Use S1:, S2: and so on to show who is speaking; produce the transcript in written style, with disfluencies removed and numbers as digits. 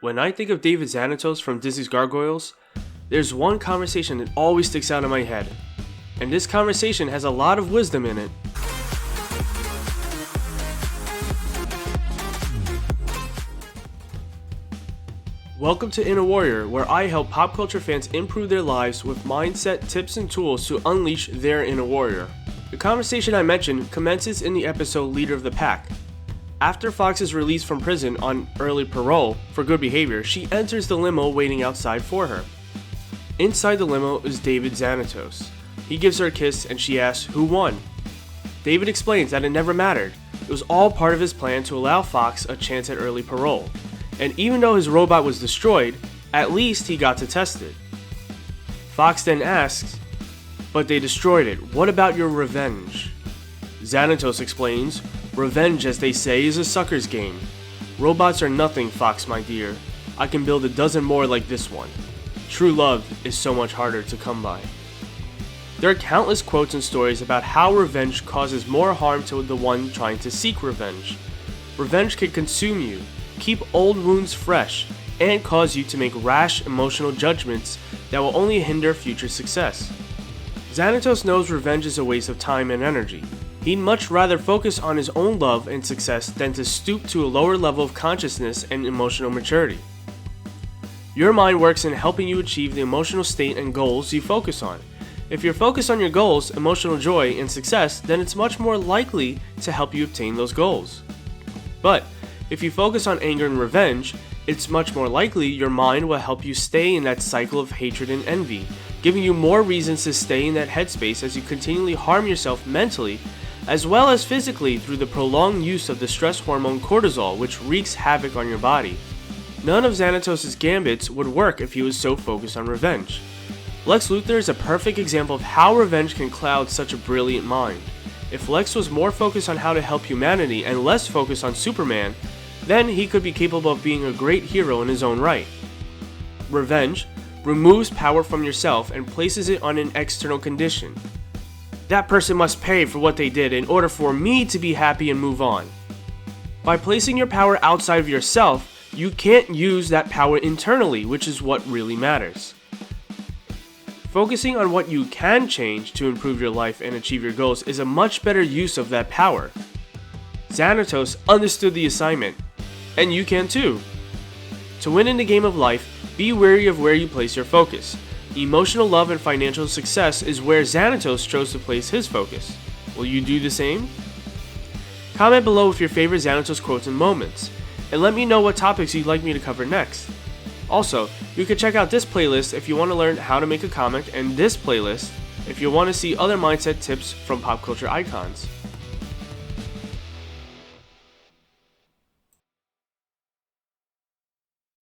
S1: When I think of David Xanatos from Disney's Gargoyles, there's one conversation that always sticks out in my head, and this conversation has a lot of wisdom in it. Welcome to Inner Warrior, where I help pop culture fans improve their lives with mindset, tips, and tools to unleash their inner warrior. The conversation I mentioned commences in the episode Leader of the Pack. After Fox is released from prison on early parole for good behavior, she enters the limo waiting outside for her. Inside the limo is David Xanatos. He gives her a kiss and she asks, "Who won?" David explains that it never mattered. It was all part of his plan to allow Fox a chance at early parole. And even though his robot was destroyed, at least he got to test it. Fox then asks, "But they destroyed it. What about your revenge?" Xanatos explains, "Revenge, as they say, is a sucker's game. Robots are nothing, Fox, my dear. I can build a dozen more like this one. True love is so much harder to come by." There are countless quotes and stories about how revenge causes more harm to the one trying to seek revenge. Revenge can consume you, keep old wounds fresh, and cause you to make rash emotional judgments that will only hinder future success. Xanatos knows revenge is a waste of time and energy. He'd much rather focus on his own love and success than to stoop to a lower level of consciousness and emotional maturity. Your mind works in helping you achieve the emotional state and goals you focus on. If you're focused on your goals, emotional joy, and success, then it's much more likely to help you obtain those goals. But if you focus on anger and revenge, it's much more likely your mind will help you stay in that cycle of hatred and envy, giving you more reasons to stay in that headspace as you continually harm yourself mentally as well as physically through the prolonged use of the stress hormone cortisol, which wreaks havoc on your body. None of Xanatos' gambits would work if he was so focused on revenge. Lex Luthor is a perfect example of how revenge can cloud such a brilliant mind. If Lex was more focused on how to help humanity and less focused on Superman, then he could be capable of being a great hero in his own right. Revenge removes power from yourself and places it on an external condition. That person must pay for what they did in order for me to be happy and move on. By placing your power outside of yourself, you can't use that power internally, which is what really matters. Focusing on what you can change to improve your life and achieve your goals is a much better use of that power. Xanatos understood the assignment, and you can too. To win in the game of life, be wary of where you place your focus. Emotional love and financial success is where Xanatos chose to place his focus. Will you do the same? Comment below with your favorite Xanatos quotes and moments, and let me know what topics you'd like me to cover next. Also, you can check out this playlist if you want to learn how to make a comic, and this playlist if you want to see other mindset tips from pop culture icons.